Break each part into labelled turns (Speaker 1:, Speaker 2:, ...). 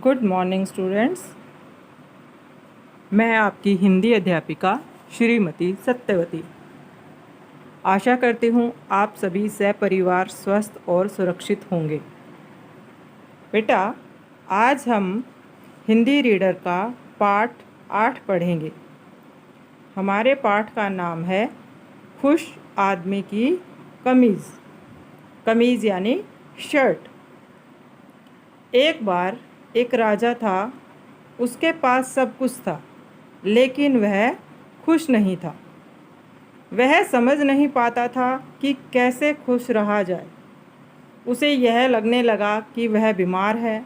Speaker 1: Good morning students. मैं आपकी हिंदी अध्यापिका श्रीमती सत्यवती। आशा करती हूँ आप सभी सपरिवार स्वस्थ और सुरक्षित होंगे। बेटा, आज हम हिंदी रीडर का पाठ 8 पढ़ेंगे। हमारे पाठ का नाम है खुश आदमी की कमीज़। कमीज़ यानी शर्ट। एक बार एक राजा था। उसके पास सब कुछ था, लेकिन वह खुश नहीं था। वह समझ नहीं पाता था कि कैसे खुश रहा जाए। उसे यह लगने लगा कि वह बीमार है,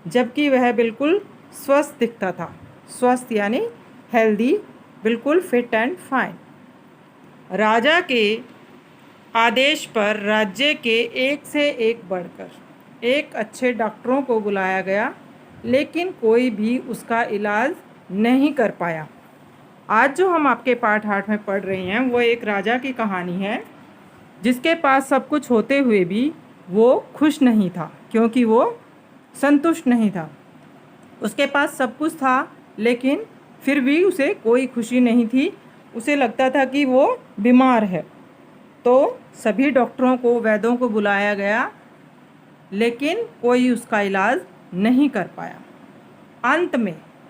Speaker 1: जबकि वह बिल्कुल स्वस्थ दिखता था। स्वस्थ यानी हेल्दी, बिल्कुल फिट एंड फाइन। राजा के आदेश पर राज्य के एक से एक बढ़कर एक अच्छे डॉक्टरों को बुलाया गया, लेकिन कोई भी उसका इलाज नहीं कर पाया। आज जो हम आपके पाठ 8 में पढ़ रहे हैं वो एक राजा की कहानी है, जिसके पास सब कुछ होते हुए भी वो खुश नहीं था, क्योंकि वो संतुष्ट नहीं था। उसके पास सब कुछ था, लेकिन फिर भी उसे कोई खुशी नहीं थी। उसे लगता था कि वो बीमार है। तो सभी डॉक्टरों को, वैद्यों को बुलाया गया, लेकिन कोई उसका इलाज नहीं कर पाया।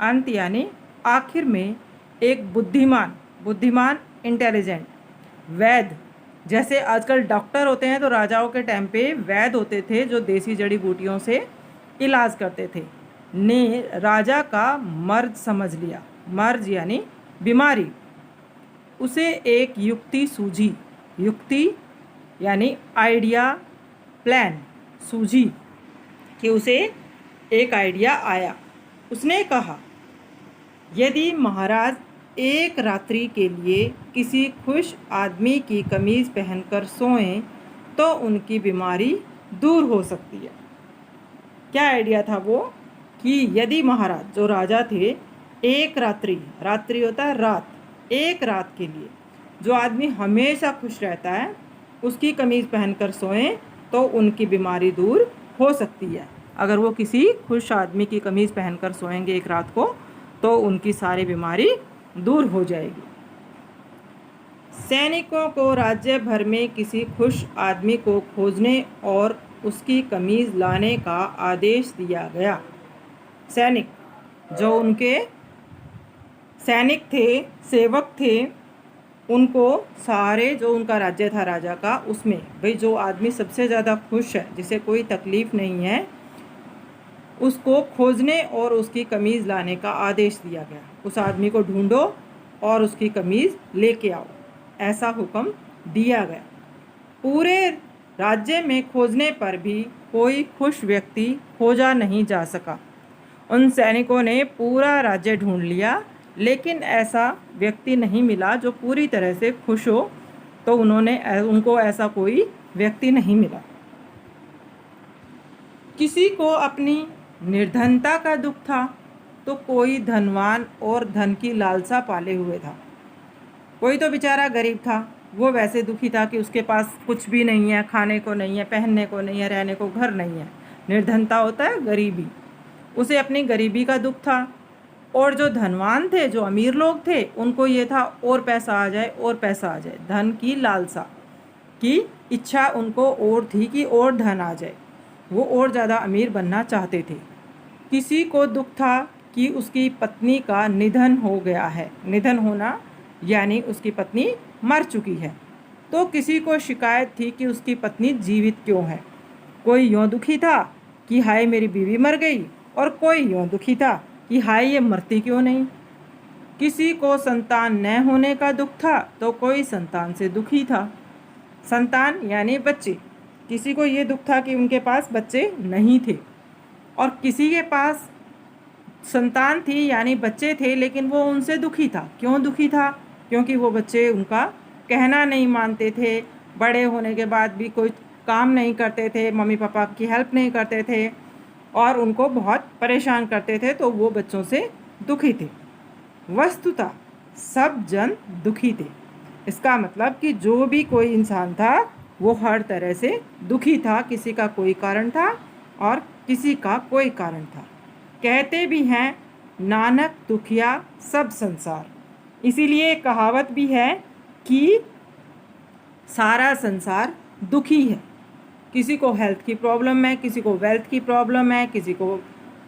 Speaker 1: अंत यानी आखिर में एक बुद्धिमान इंटेलिजेंट वैद्य, जैसे आजकल डॉक्टर होते हैं तो राजाओं के टाइम पे वैद्य होते थे जो देसी जड़ी बूटियों से इलाज करते थे, ने राजा का मर्ज समझ लिया। मर्ज यानी बीमारी। उसे एक युक्ति सूझी। युक्ति यानी आइडिया, प्लान सूझी कि उसे एक आइडिया आया। उसने कहा, यदि महाराज एक रात्रि के लिए किसी खुश आदमी की कमीज़ पहनकर सोएं तो उनकी बीमारी दूर हो सकती है। क्या आइडिया था वो? कि यदि महाराज, जो राजा थे, एक रात्रि होता है रात, एक रात के लिए जो आदमी हमेशा खुश रहता है उसकी कमीज़ पहनकर सोएं तो उनकी बीमारी दूर हो सकती है। अगर वो किसी खुश आदमी की कमीज़ पहनकर सोएंगे एक रात को तो उनकी सारी बीमारी दूर हो जाएगी। सैनिकों को राज्य भर में किसी खुश आदमी को खोजने और उसकी कमीज़ लाने का आदेश दिया गया। सैनिक, जो उनके सैनिक थे, सेवक थे, उनको सारे, जो उनका राज्य था राजा का, उसमें भाई जो आदमी सबसे ज़्यादा खुश है, जिसे कोई तकलीफ़ नहीं है, उसको खोजने और उसकी कमीज़ लाने का आदेश दिया गया। उस आदमी को ढूंढो और उसकी कमीज़ लेके आओ, ऐसा हुक्म दिया गया। पूरे राज्य में खोजने पर भी कोई खुश व्यक्ति खोजा नहीं जा सका। उन सैनिकों ने पूरा राज्य ढूंढ लिया, लेकिन ऐसा व्यक्ति नहीं मिला जो पूरी तरह से खुश हो। तो उनको ऐसा कोई व्यक्ति नहीं मिला। किसी को अपनी निर्धनता का दुख था तो कोई धनवान और धन की लालसा पाले हुए था। कोई तो बेचारा गरीब था, वो वैसे दुखी था कि उसके पास कुछ भी नहीं है, खाने को नहीं है, पहनने को नहीं है, रहने को घर नहीं है। निर्धनता होता है गरीबी। उसे अपनी गरीबी का दुख था। और जो धनवान थे, जो अमीर लोग थे, उनको ये था और पैसा आ जाए, और पैसा आ जाए। धन की लालसा की इच्छा उनको और थी कि और धन आ जाए। वो और ज़्यादा अमीर बनना चाहते थे। किसी को दुख था कि उसकी पत्नी का निधन हो गया है। निधन होना यानी उसकी पत्नी मर चुकी है। तो किसी को शिकायत थी कि उसकी पत्नी जीवित क्यों है। कोई यूँ दुखी था कि हाय मेरी बीवी मर गई, और कोई यूँ दुखी था कि हाय ये मरती क्यों नहीं। किसी को संतान न होने का दुख था तो कोई संतान से दुखी था। संतान यानी बच्चे। किसी को ये दुख था कि उनके पास बच्चे नहीं थे, और किसी के पास संतान थी यानी बच्चे थे, लेकिन वो उनसे दुखी था। क्यों दुखी था? क्योंकि वो बच्चे उनका कहना नहीं मानते थे। बड़े होने के बाद भी कोई काम नहीं करते थे, मम्मी पापा की हेल्प नहीं करते थे, और उनको बहुत परेशान करते थे। तो वो बच्चों से दुखी थे। वस्तुतः सब जन दुखी थे। इसका मतलब कि जो भी कोई इंसान था वो हर तरह से दुखी था। किसी का कोई कारण था और किसी का कोई कारण था। कहते भी हैं नानक दुखिया सब संसार। इसीलिए कहावत भी है कि सारा संसार दुखी है। किसी को हेल्थ की प्रॉब्लम है, किसी को वेल्थ की प्रॉब्लम है, किसी को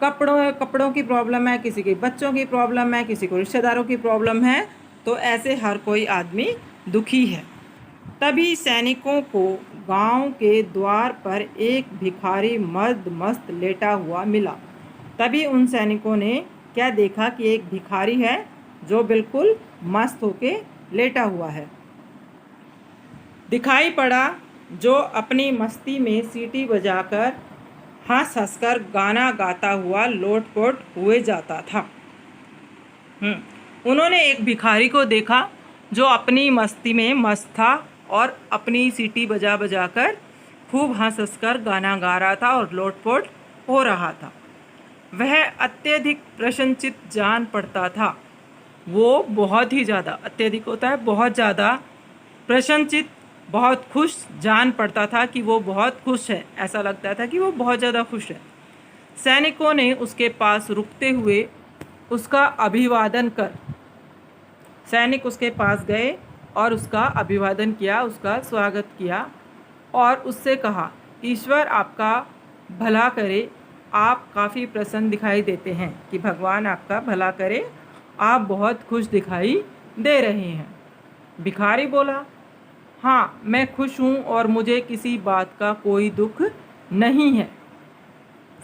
Speaker 1: कपड़ों की प्रॉब्लम है, किसी के बच्चों की प्रॉब्लम है, किसी को रिश्तेदारों की प्रॉब्लम है। तो ऐसे हर कोई आदमी दुखी है। तभी सैनिकों को गांव के द्वार पर एक भिखारी मर्द मस्त लेटा हुआ मिला। तभी उन सैनिकों ने क्या देखा कि एक भिखारी है जो बिल्कुल मस्त होके लेटा हुआ है। दिखाई पड़ा जो अपनी मस्ती में सीटी बजाकर हंस हंसकर गाना गाता हुआ लोटपोट हुए जाता था। उन्होंने एक भिखारी को देखा जो अपनी मस्ती में मस्त था और अपनी सीटी बजा बजा कर खूब हंस हंसकर गाना गा रहा था और लोटपोट हो रहा था। वह अत्यधिक प्रसन्नचित जान पड़ता था। वो बहुत ही ज़्यादा, अत्यधिक होता है बहुत ज़्यादा, प्रसन्नचित बहुत खुश जान पड़ता था कि वो बहुत खुश है। ऐसा लगता था कि वो बहुत ज़्यादा खुश है। सैनिकों ने उसके पास रुकते हुए उसका अभिवादन कर सैनिक उसके पास गए और उसका अभिवादन किया, उसका स्वागत किया और उससे कहा, ईश्वर आपका भला करे, आप काफ़ी प्रसन्न दिखाई देते हैं, कि भगवान आपका भला करे, आप बहुत खुश दिखाई दे रहे हैं। भिखारी बोला, हाँ मैं खुश हूँ और मुझे किसी बात का कोई दुख नहीं है।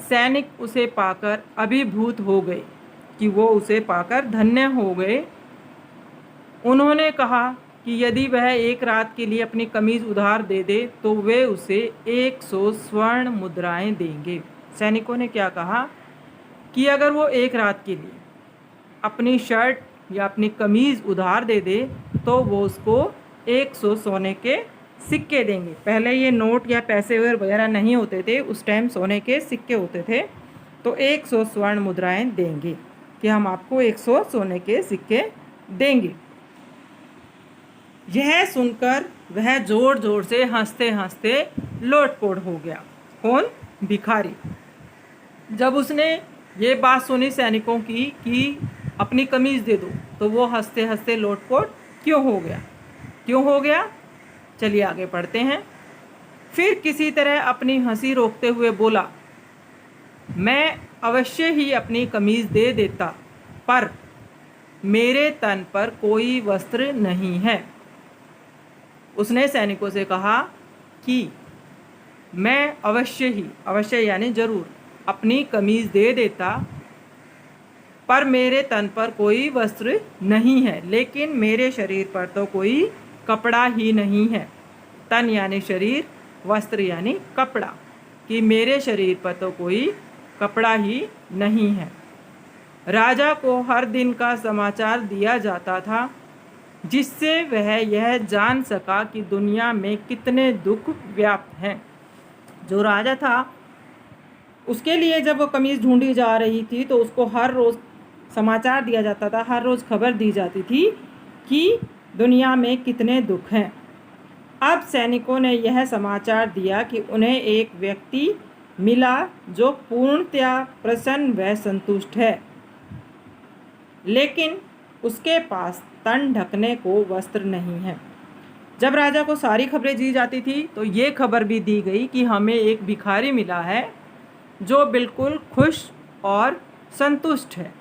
Speaker 1: सैनिक उसे पाकर अभिभूत हो गए, कि वो उसे पाकर धन्य हो गए। उन्होंने कहा कि यदि वह एक रात के लिए अपनी कमीज़ उधार दे दे तो वे उसे 100 स्वर्ण मुद्राएं देंगे। सैनिकों ने क्या कहा कि अगर वो एक रात के लिए अपनी शर्ट या अपनी कमीज़ उधार दे दे तो वो उसको 100 सोने के सिक्के देंगे। पहले ये नोट या पैसे वगैरह नहीं होते थे, उस टाइम सोने के सिक्के होते थे। तो 100 स्वर्ण मुद्राएं देंगे कि हम आपको 100 सोने के सिक्के देंगे। यह सुनकर वह ज़ोर ज़ोर से हंसते हंसते लोटपोट हो गया। कौन? भिखारी। जब उसने ये बात सुनी सैनिकों की कि अपनी कमीज़ दे दो, तो वो हंसते हंसते लोटपोट क्यों हो गया? चलिए आगे पढ़ते हैं। फिर किसी तरह अपनी हंसी रोकते हुए बोला, मैं अवश्य ही अपनी कमीज़ दे देता, पर मेरे तन पर कोई वस्त्र नहीं है। उसने सैनिकों से कहा कि मैं अवश्य यानी ज़रूर अपनी कमीज़ दे देता, पर मेरे तन पर कोई वस्त्र नहीं है, लेकिन मेरे शरीर पर तो कोई कपड़ा ही नहीं है। तन यानी शरीर, वस्त्र यानी कपड़ा, कि मेरे शरीर पर तो कोई कपड़ा ही नहीं है। राजा को हर दिन का समाचार दिया जाता था, जिससे वह यह जान सका कि दुनिया में कितने दुख व्याप्त हैं। जो राजा था उसके लिए जब वो कमीज़ ढूंढी जा रही थी तो उसको हर रोज़ समाचार दिया जाता था, हर रोज़ खबर दी जाती थी कि दुनिया में कितने दुख हैं। अब सैनिकों ने यह समाचार दिया कि उन्हें एक व्यक्ति मिला जो पूर्णतया प्रसन्न व संतुष्ट है, लेकिन उसके पास तन ढकने को वस्त्र नहीं है। जब राजा को सारी खबरें दी जाती थी तो ये खबर भी दी गई कि हमें एक भिखारी मिला है जो बिल्कुल खुश और संतुष्ट है,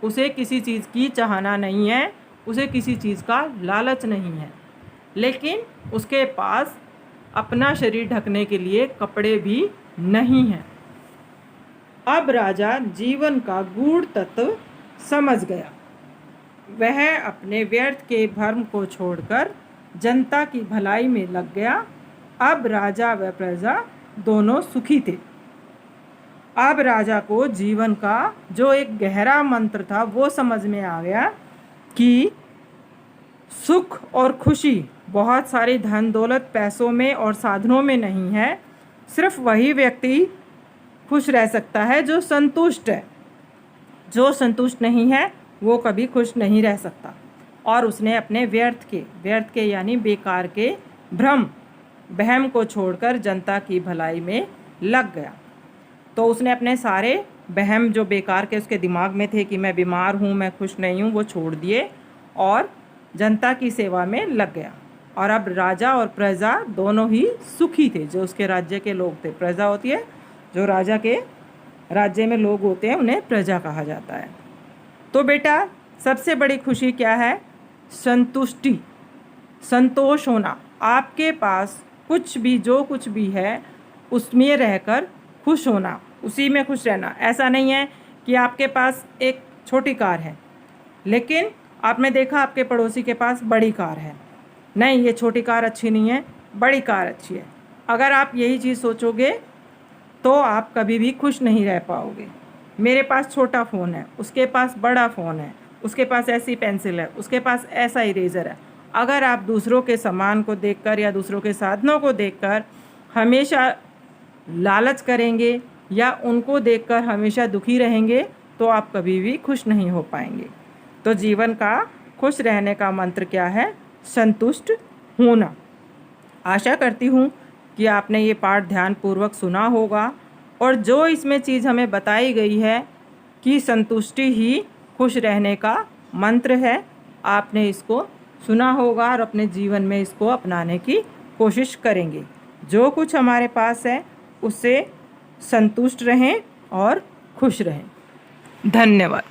Speaker 1: उसे किसी चीज़ की चाहना नहीं है, उसे किसी चीज़ का लालच नहीं है, लेकिन उसके पास अपना शरीर ढकने के लिए कपड़े भी नहीं हैं। अब राजा जीवन का गूढ़ तत्व समझ गया। वह अपने व्यर्थ के भ्रम को छोड़कर जनता की भलाई में लग गया। अब राजा व प्रजा दोनों सुखी थे। अब राजा को जीवन का जो एक गहरा मंत्र था वो समझ में आ गया कि सुख और खुशी बहुत सारी धन दौलत, पैसों में और साधनों में नहीं है। सिर्फ वही व्यक्ति खुश रह सकता है जो संतुष्ट है। जो संतुष्ट नहीं है वो कभी खुश नहीं रह सकता। और उसने अपने व्यर्थ के यानी बेकार के वहम को छोड़कर जनता की भलाई में लग गया। तो उसने अपने सारे वहम जो बेकार के उसके दिमाग में थे कि मैं बीमार हूँ, मैं खुश नहीं हूँ, वो छोड़ दिए और जनता की सेवा में लग गया। और अब राजा और प्रजा दोनों ही सुखी थे। जो उसके राज्य के लोग थे, प्रजा होती है जो राजा के राज्य में लोग होते हैं, उन्हें प्रजा कहा जाता है। तो बेटा सबसे बड़ी खुशी क्या है? संतुष्टि, संतोष होना। आपके पास कुछ भी, जो कुछ भी है उसमें रहकर खुश होना, उसी में खुश रहना। ऐसा नहीं है कि आपके पास एक छोटी कार है लेकिन आपने देखा आपके पड़ोसी के पास बड़ी कार है, नहीं ये छोटी कार अच्छी नहीं है, बड़ी कार अच्छी है। अगर आप यही चीज़ सोचोगे तो आप कभी भी खुश नहीं रह पाओगे। मेरे पास छोटा फ़ोन है, उसके पास बड़ा फ़ोन है, उसके पास ऐसी पेंसिल है, उसके पास ऐसा इरेज़र है। अगर आप दूसरों के सामान को देखकर या दूसरों के साधनों को देखकर हमेशा लालच करेंगे या उनको देखकर हमेशा दुखी रहेंगे तो आप कभी भी खुश नहीं हो पाएंगे। तो जीवन का खुश रहने का मंत्र क्या है? संतुष्ट होना। आशा करती हूँ कि आपने ये पाठ ध्यानपूर्वक सुना होगा और जो इसमें चीज़ हमें बताई गई है कि संतुष्टि ही खुश रहने का मंत्र है, आपने इसको सुना होगा और अपने जीवन में इसको अपनाने की कोशिश करेंगे। जो कुछ हमारे पास है उससे संतुष्ट रहें और खुश रहें। धन्यवाद।